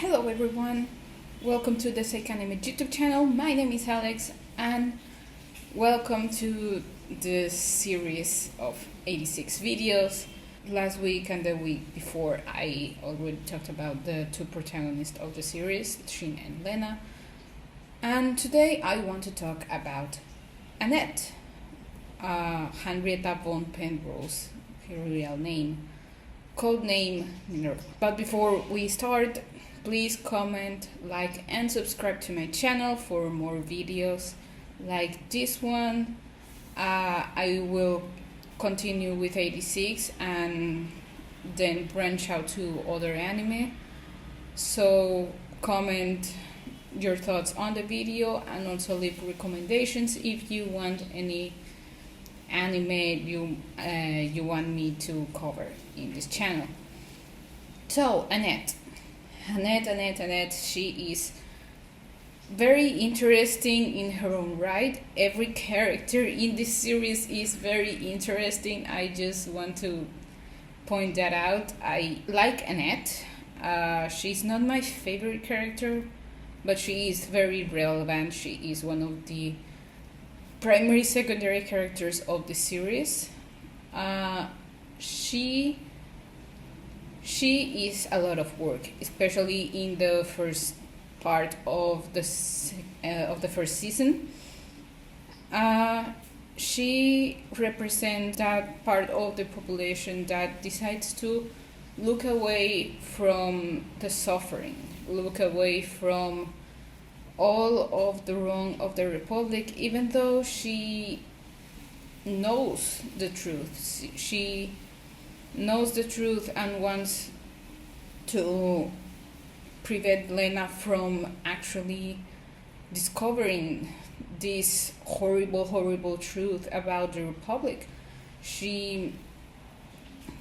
Hello everyone, welcome to the Psychanime YouTube channel. My name is Alex and welcome to the series of 86 videos. Last week and the week before I already talked about the two protagonists of the series, Shin and Lena. And today I want to talk about Annette, Henrietta von Penrose, her real name, code name Minerva. But before we start, please comment, like and subscribe to my channel for more videos like this one. I will continue with 86 and then branch out to other anime. So comment your thoughts on the video and also leave recommendations if you want any anime you want me to cover in this channel. So Annette, she is very interesting in her own right. Every character in this series is very interesting. I just want to point that out. I like Annette. She's not my favorite character, but she is very relevant. She is one of the primary secondary characters of the series. She is a lot of work, especially in the first part of the first season. She represents that part of the population that decides to look away from the suffering, look away from all of the wrong of the Republic, even though she knows the truth. She knows the truth and wants to prevent Lena from actually discovering this horrible truth about the Republic. She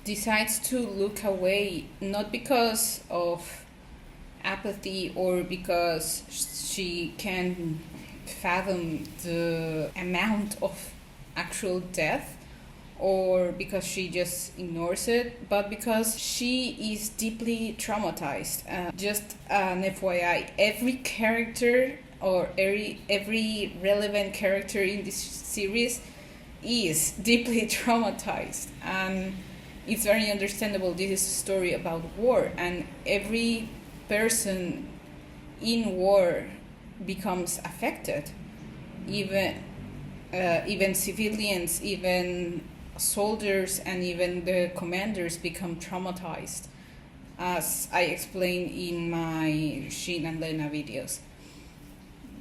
decides to look away, not because of apathy or because she can fathom the amount of actual death, or because she just ignores it, but because she is deeply traumatized. Just an FYI, every character or every relevant character in this series is deeply traumatized, and it's very understandable. This is a story about war, and every person in war becomes affected, even civilians, even soldiers, and even the commanders become traumatized, as I explained in my Shin and Lena videos.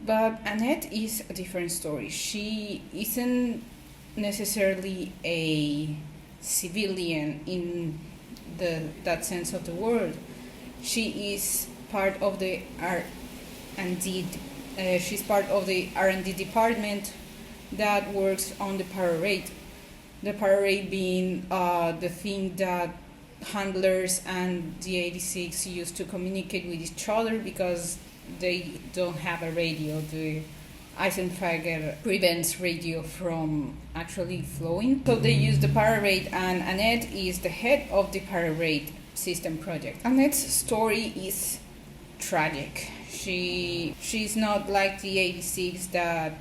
But Annette is a different story. She isn't necessarily a civilian in that sense of the word. She is part of the R&D. She's part of the R&D department that works on the parade. The parade being the thing that handlers and the 86 use to communicate with each other because they don't have a radio. The Eisenfagger prevents radio from actually flowing. So they use the parade, and Annette is the head of the parade system project. Annette's story is tragic. She's not like the 86 that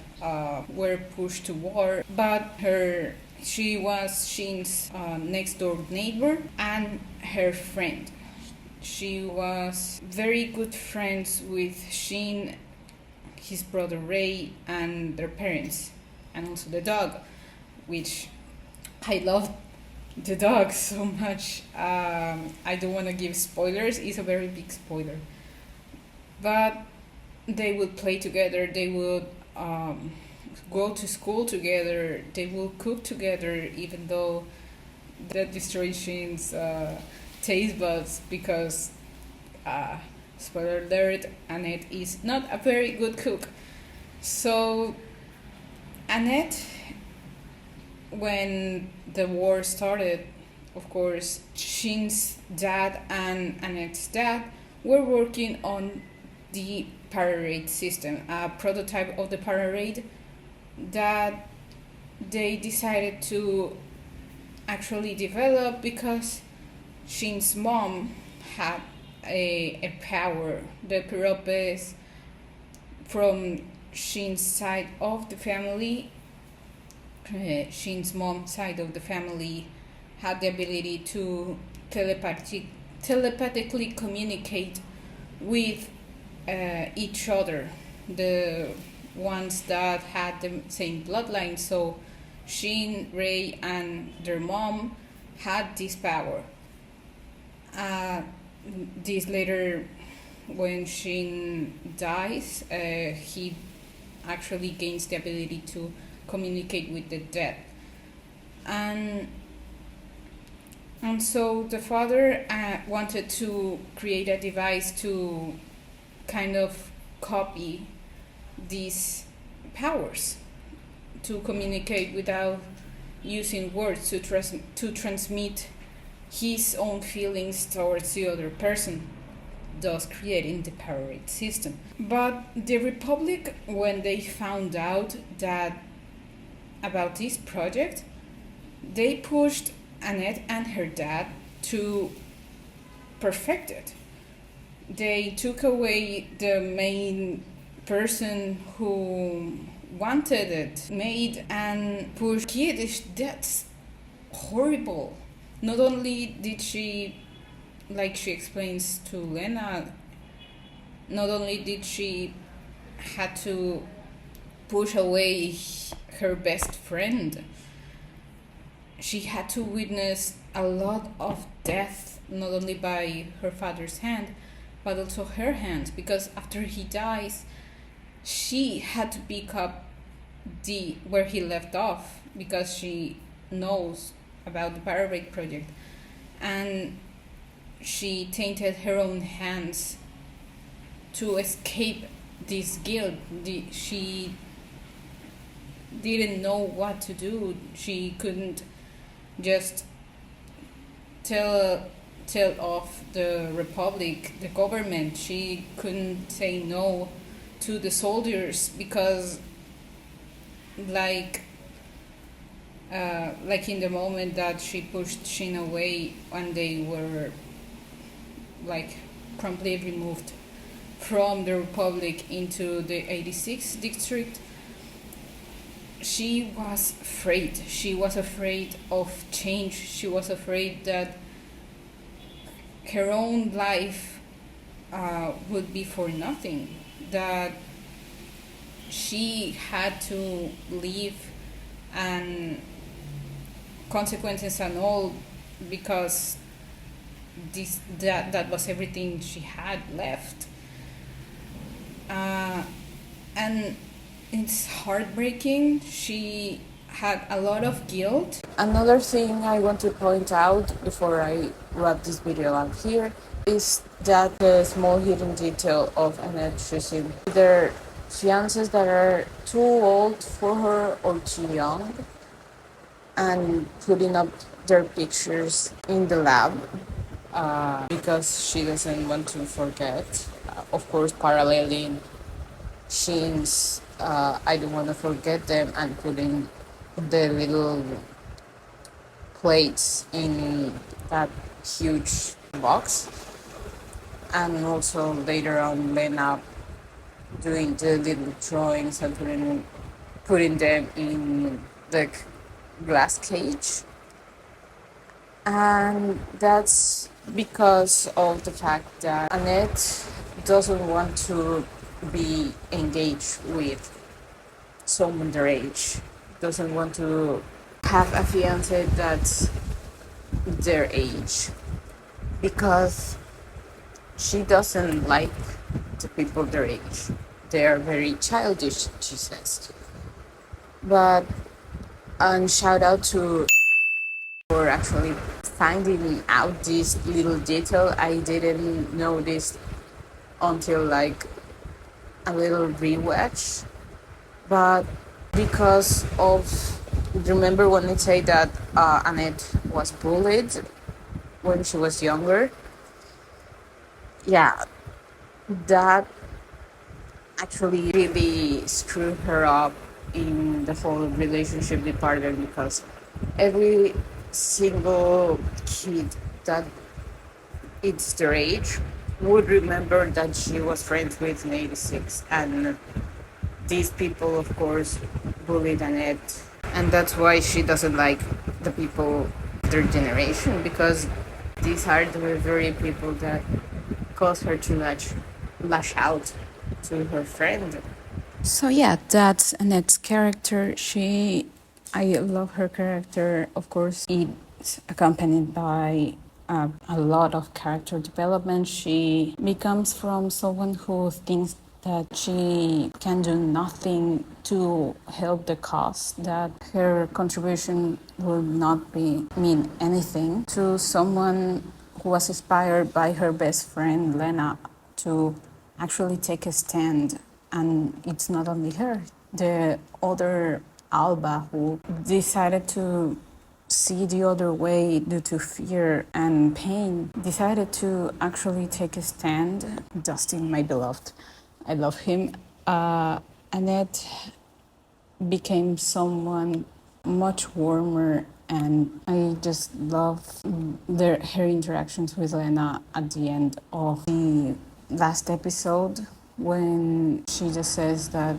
were pushed to war, but she was Shin's next door neighbor and her friend. She was very good friends with Shin, his brother Ray, and their parents, and also the dog, which I love the dog so much. I don't want to give spoilers. It's a very big spoiler. But they would play together. They would go to school together. They will cook together, even though that destroys Shin's taste buds, because spoiler alert, Annette is not a very good cook. So Annette, when the war started, of course, Shin's dad and Annette's dad were working on the parade system, a prototype of the parade that they decided to actually develop because Shin's mom had a power. The Piropes from Shin's side of the family, Shin's mom's side of the family, had the ability to telepathically communicate with each other, the ones that had the same bloodline. So Shin, Rei, and their mom had this power. This later, when Shin dies, he actually gains the ability to communicate with the dead. And so the father wanted to create a device to kind of copy these powers, to communicate without using words, to transmit his own feelings towards the other person, thus creating the paranoid system. But the Republic, when they found out about this project, they pushed Annette and her dad to perfect it. They took away the main person who wanted it made and pushed Kiddish. That's horrible. Not only did she, like she explains to Lena, not only did she had to push away her best friend, she had to witness a lot of death, not only by her father's hand, but also her hand, because after he dies, she had to pick up where he left off, because she knows about the Parabate project, and she tainted her own hands to escape this guilt. She didn't know what to do. She couldn't just tell off the Republic, the government. She couldn't say no to the soldiers, because like in the moment that she pushed Shin away and they were like promptly removed from the Republic into the 86th district, she was afraid. She was afraid of change. She was afraid that her own life would be for nothing, that she had to leave, and consequences and all, because that was everything she had left. And it's heartbreaking. She had a lot of guilt. Another thing I want to point out before I wrap this video up here is that the small hidden detail of Annette choosing either fiancés that are too old for her or too young, and putting up their pictures in the lab because she doesn't want to forget. Of course, paralleling Shin's I don't want to forget them, and putting the little plates in that huge box. And also later on, Lena doing the little drawings and putting them in the glass cage. And that's because of the fact that Annette doesn't want to be engaged with someone their age, doesn't want to have a fiancé that's their age, because she doesn't like the people their age. They are very childish, she says. And shout out to for actually finding out this little detail. I didn't know this until like a little rewatch, but because of, remember when I say that Annette was bullied when she was younger? Yeah, that actually really screwed her up in the whole relationship department, because every single kid that it's their age would remember that she was friends with an 86, and these people, of course, bullied Annette, and that's why she doesn't like the people of their generation, because these are the very people that cause her to lash out to her friend. So yeah, that's Annette's character. I love her character. Of course, it's accompanied by a lot of character development. She becomes from someone who thinks that she can do nothing to help the cause, that her contribution will not mean anything, to someone who was inspired by her best friend Lena to actually take a stand. And it's not only her, the other Alba who decided to see the other way due to fear and pain, decided to actually take a stand. Dustin, my beloved, I love him. Annette became someone much warmer, and I just love her interactions with Lena at the end of the last episode, when she just says that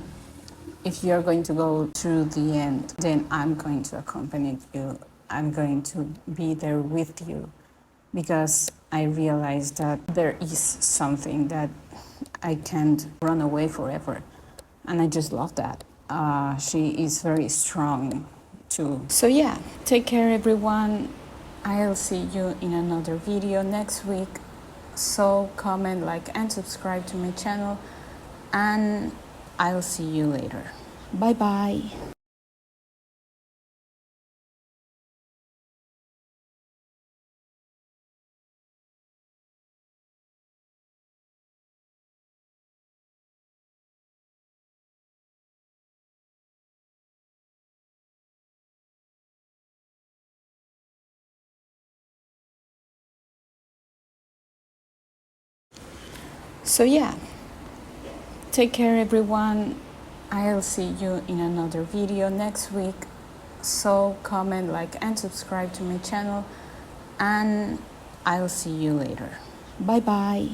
if you're going to go through the end, then I'm going to accompany you. I'm going to be there with you, because I realized that there is something that I can't run away forever. And I just love that. She is very strong too. So yeah, take care everyone. I'll see you in another video next week. So comment, like, and subscribe to my channel, and I'll see you later. Bye bye. So yeah, take care everyone. I'll see you in another video next week. So comment, like, and subscribe to my channel, and I'll see you later. Bye bye.